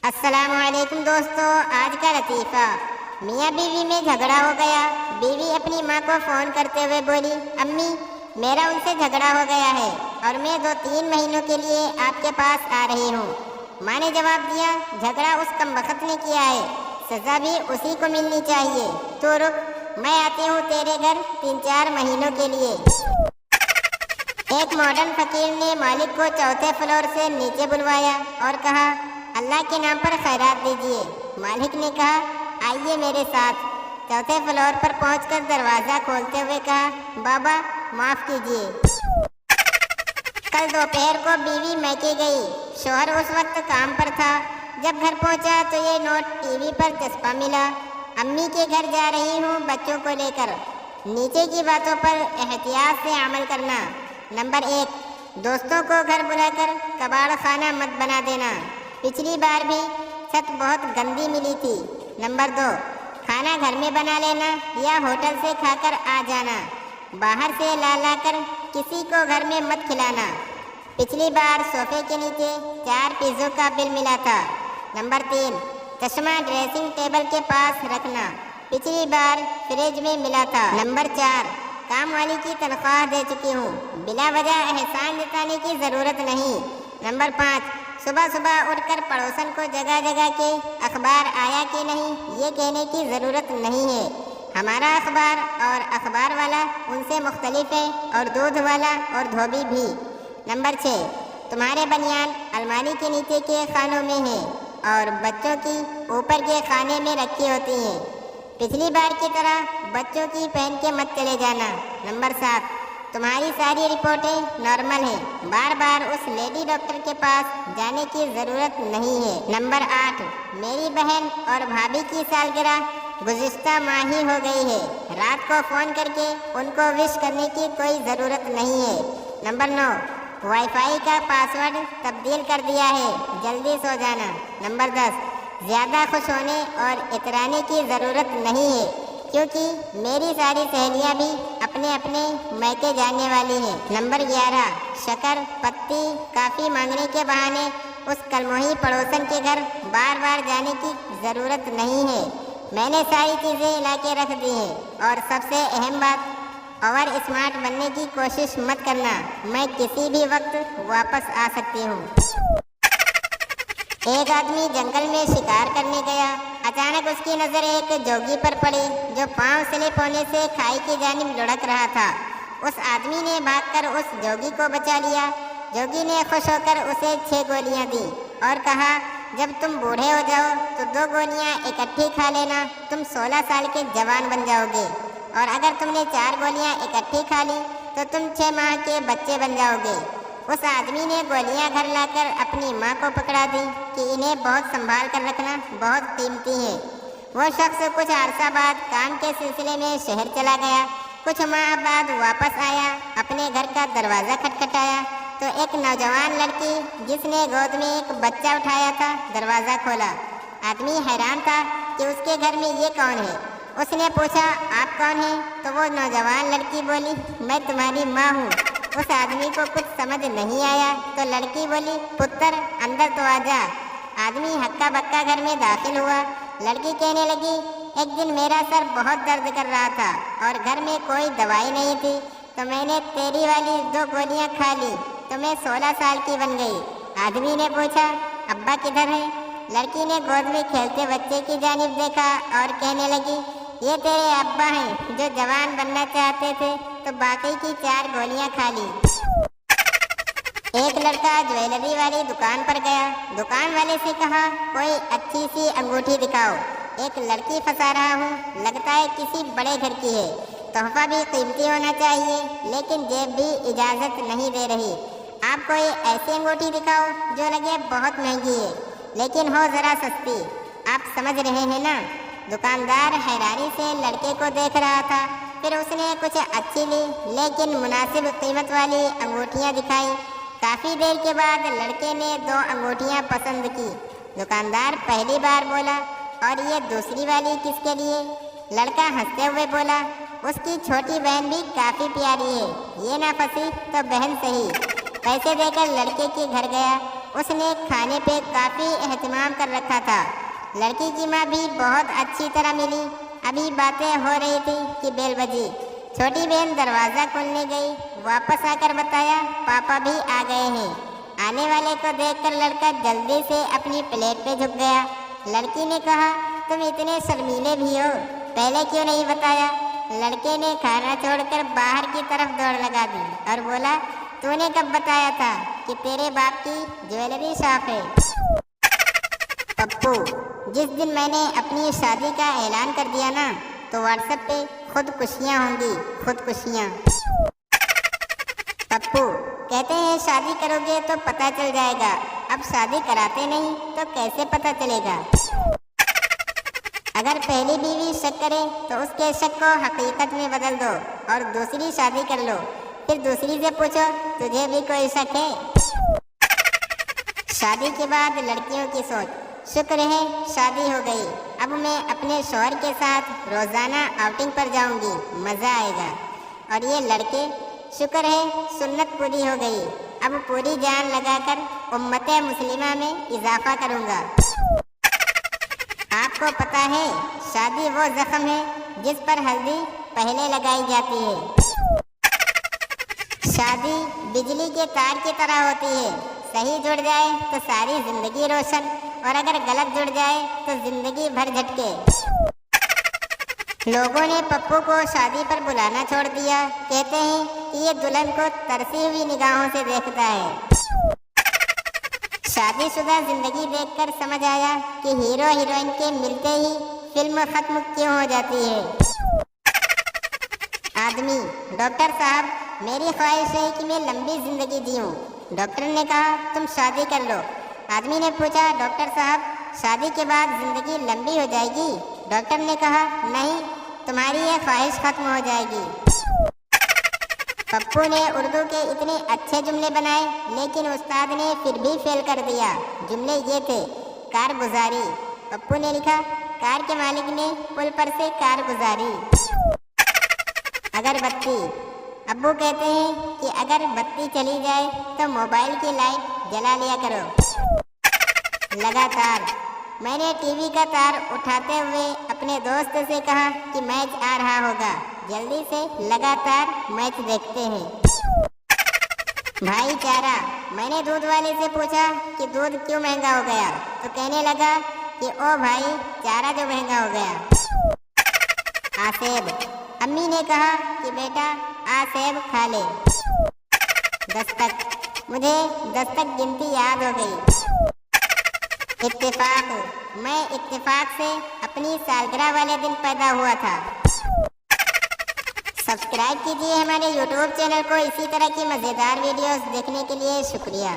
अस्सलाम वालेकुम दोस्तों। आज का लतीफ़ा, मियाँ बीवी में झगड़ा हो गया। बीवी अपनी माँ को फ़ोन करते हुए बोली, अम्मी मेरा उनसे झगड़ा हो गया है और मैं 2-3 महीनों के लिए आपके पास आ रही हूँ। माँ ने जवाब दिया, झगड़ा उस कमबख्त ने किया है, सज़ा भी उसी को मिलनी चाहिए। तो रुक, मैं आती हूँ तेरे घर 3-4 महीनों के लिए। एक मॉडर्न फकीर ने मालिक को चौथे फ्लोर से नीचे बुलवाया और कहा, अल्लाह के नाम पर खैरात दीजिए। मालिक ने कहा, आइए मेरे साथ। चौथे फ्लोर पर पहुंचकर दरवाज़ा खोलते हुए कहा, बाबा माफ़ कीजिए। कल दोपहर को बीवी मैके गई। शौहर उस वक्त काम पर था। जब घर पहुंचा तो ये नोट टीवी पर चस्पा मिला, अम्मी के घर जा रही हूँ बच्चों को लेकर। नीचे की बातों पर एहतियात से अमल करना। नंबर 1, दोस्तों को घर बुलाकर कबाड़ खाना मत बना देना। पिछली बार भी छत बहुत गंदी मिली थी। नंबर 2, खाना घर में बना लेना या होटल से खाकर आ जाना। बाहर से ला कर किसी को घर में मत खिलाना। पिछली बार सोफे के नीचे 4 पिज़्ज़ों का बिल मिला था। नंबर 3, चश्मा ड्रेसिंग टेबल के पास रखना। पिछली बार फ्रिज में मिला था। नंबर 4, काम वाली की तनख्वाह दे चुकी हूँ, बिला वजह एहसान जताने की ज़रूरत नहीं। नंबर 5, सुबह सुबह उठकर पड़ोसन को जगह जगह के अखबार आया कि नहीं ये कहने की ज़रूरत नहीं है। हमारा अखबार और अखबार वाला उनसे मुख्तलिफ है और दूध वाला और धोबी भी। नंबर 6, तुम्हारे बनियान अलमारी के नीचे के खानों में है और बच्चों की ऊपर के खाने में रखी होती हैं। पिछली बार की तरह बच्चों की पहन के मत चले जाना। नंबर 7, तुम्हारी सारी रिपोर्टें नॉर्मल हैं, बार बार उस लेडी डॉक्टर के पास जाने की ज़रूरत नहीं है। नंबर 8, मेरी बहन और भाभी की सालगिरह गुज़िश्ता माह ही हो गई है, रात को फ़ोन करके उनको विश करने की कोई ज़रूरत नहीं है। नंबर 9, वाईफाई का पासवर्ड तब्दील कर दिया है, जल्दी सो जाना। नंबर 10, ज़्यादा खुश होने और इतराने की ज़रूरत नहीं है, क्योंकि मेरी सारी सहेलियां भी अपने अपने मैके जाने वाली हैं। नंबर 11, शक्कर पत्ती काफ़ी मांगने के बहाने उस कलमोही पड़ोसन के घर बार बार जाने की ज़रूरत नहीं है। मैंने सारी चीज़ें ला के रख दी हैं। और सबसे अहम बात, ओवर स्मार्ट बनने की कोशिश मत करना, मैं किसी भी वक्त वापस आ सकती हूँ। एक आदमी जंगल में शिकार करने गया। अचानक उसकी नज़र एक जोगी पर पड़ी जो पांव स्लिप होने से खाई की जानिब लुढ़क रहा था। उस आदमी ने भागकर उस जोगी को बचा लिया। जोगी ने खुश होकर उसे 6 गोलियां दी और कहा, जब तुम बूढ़े हो जाओ तो 2 गोलियां इकट्ठी खा लेना, तुम 16 साल के जवान बन जाओगे, और अगर तुमने 4 गोलियां इकट्ठी खा ली तो तुम 6 माह के बच्चे बन जाओगे। उस आदमी ने गोलियां घर लाकर अपनी माँ को पकड़ा दी कि इन्हें बहुत संभाल कर रखना, बहुत कीमती है। वो शख्स कुछ अरसा बाद काम के सिलसिले में शहर चला गया। कुछ माह बाद वापस आया। अपने घर का दरवाज़ा खटखटाया तो एक नौजवान लड़की जिसने गोद में एक बच्चा उठाया था दरवाज़ा खोला। आदमी हैरान था कि उसके घर में ये कौन है। उसने पूछा, आप कौन हैं? तो वो नौजवान लड़की बोली, मैं तुम्हारी माँ हूँ। उस आदमी को कुछ समझ नहीं आया तो लड़की बोली, पुत्र अंदर तो आजा। आदमी हक्का बक्का घर में दाखिल हुआ। लड़की कहने लगी, एक दिन मेरा सर बहुत दर्द कर रहा था और घर में कोई दवाई नहीं थी, तो मैंने तेरी वाली 2 गोलियां खा ली तो मैं 16 साल की बन गई। आदमी ने पूछा, अब्बा किधर है? लड़की ने गोद में खेलते बच्चे की जानिब देखा और कहने लगी, ये तेरे अब्बा हैं जो जवान बनना चाहते थे तो बाकी की 4 गोलियां खा ली। एक लड़का ज्वेलरी वाली दुकान पर गया। दुकान वाले से कहा, कोई अच्छी सी अंगूठी दिखाओ, एक लड़की फंसा रहा हूँ, लगता है किसी बड़े घर की है, तोहफा भी कीमती होना चाहिए, लेकिन जेब भी इजाज़त नहीं दे रही। आप कोई ऐसी अंगूठी दिखाओ जो लगे बहुत महंगी है लेकिन हो ज़रा सस्ती। आप समझ रहे हैं ना? दुकानदार हैरानी से लड़के को देख रहा था। फिर उसने कुछ अच्छी ली लेकिन मुनासिब कीमत वाली अंगूठियाँ दिखाई। काफ़ी देर के बाद लड़के ने 2 अंगूठियाँ पसंद की। दुकानदार पहली बार बोला, और ये दूसरी वाली किसके लिए? लड़का हंसते हुए बोला, उसकी छोटी बहन भी काफ़ी प्यारी है, ये ना फंसी तो बहन सही। पैसे देकर लड़के के घर गया। اس نے کھانے پہ کافی اہتمام کر رکھا تھا۔ لڑکی کی ماں بھی بہت اچھی طرح ملی۔ ابھی باتیں ہو رہی تھی کہ بیل بجی۔ چھوٹی بہن دروازہ کھولنے گئی، واپس آ کر بتایا پاپا بھی آ گئے ہیں۔ آنے والے کو دیکھ کر لڑکا جلدی سے اپنی پلیٹ پہ جھک گیا۔ لڑکی نے کہا تم اتنے شرمیلے بھی ہو، پہلے کیوں نہیں بتایا؟ لڑکے نے کھانا چھوڑ کر باہر کی طرف دوڑ لگا دی اور بولا تو نے کب بتایا تھا کہ تیرے باپ کی جویلری شاپ ہے؟ پپو، جس دن میں نے اپنی شادی کا اعلان کر دیا نا تو واٹس ایپ پہ خودکشیاں ہوں گی، خودکشیاں۔ پپو، کہتے ہیں شادی کرو گے تو پتہ چل جائے گا، اب شادی کراتے نہیں تو کیسے پتہ چلے گا؟ اگر پہلی بیوی شک کرے تو اس کے شک کو حقیقت میں بدل دو اور دوسری شادی کر لو، پھر دوسری سے پوچھو تجھے بھی کوئی شک ہے؟ شادی کے بعد لڑکیوں کی سوچ، شکر ہے شادی ہو گئی، اب میں اپنے شوہر کے ساتھ روزانہ آؤٹنگ پر جاؤں گی، مزہ آئے گا۔ اور یہ لڑکے، شکر ہے سنت پوری ہو گئی، اب پوری جان لگا کر امت مسلمہ میں اضافہ کروں گا۔ آپ کو پتہ ہے شادی وہ زخم ہے جس پر ہلدی پہلے لگائی جاتی ہے۔ شادی بجلی کے تار کی طرح ہوتی ہے، صحیح جڑ جائے تو ساری زندگی روشن، اور اگر غلط جڑ جائے تو زندگی بھر جھٹکے۔ لوگوں نے پپو کو شادی پر بلانا چھوڑ دیا، کہتے ہیں کہ یہ دلہن کو ترسی ہوئی نگاہوں سے دیکھتا ہے۔ شادی شدہ زندگی دیکھ کر سمجھ آیا کہ ہیرو ہیروئن کے ملتے ہی فلم ختم کیوں ہو جاتی ہے۔ آدمی، ڈاکٹر صاحب میری خواہش ہے کہ میں لمبی زندگی جیوں۔ ڈاکٹر نے کہا تم شادی کر لو۔ آدمی نے پوچھا ڈاکٹر صاحب شادی کے بعد زندگی لمبی ہو جائے گی؟ ڈاکٹر نے کہا نہیں، تمہاری یہ خواہش ختم ہو جائے گی۔ پپو نے اردو کے اتنے اچھے جملے بنائے لیکن استاد نے پھر بھی فیل کر دیا۔ جملے یہ تھے، کار گزاری۔ پپو نے لکھا کار کے مالک نے پل پر سے کار گزاری۔ اگر بتی، ابو کہتے ہیں کہ اگر بتی چلی جائے تو موبائل کی لائٹ جلا لیا کرو۔ لگاتار، میں نے ٹی وی کا تار اٹھاتے ہوئے اپنے دوست سے کہا کہ میچ آ رہا ہوگا، جلدی سے لگاتار میچ دیکھتے ہیں۔ بھائی چارہ، میں نے دودھ والے سے پوچھا کہ دودھ کیوں مہنگا ہو گیا تو کہنے لگا کہ او بھائی چارہ جو مہنگا ہو گیا۔ آسیب، امی نے کہا کہ بیٹا آسیب کھا لے۔ دستک، مجھے دستک گنتی یاد ہو گئی۔ اتفاق، میں اتفاق سے اپنی سالگرہ والے دن پیدا ہوا تھا۔ سبسکرائب کیجیے ہمارے یوٹیوب چینل کو، اسی طرح کی مزیدار ویڈیوز دیکھنے کے لیے شکریہ۔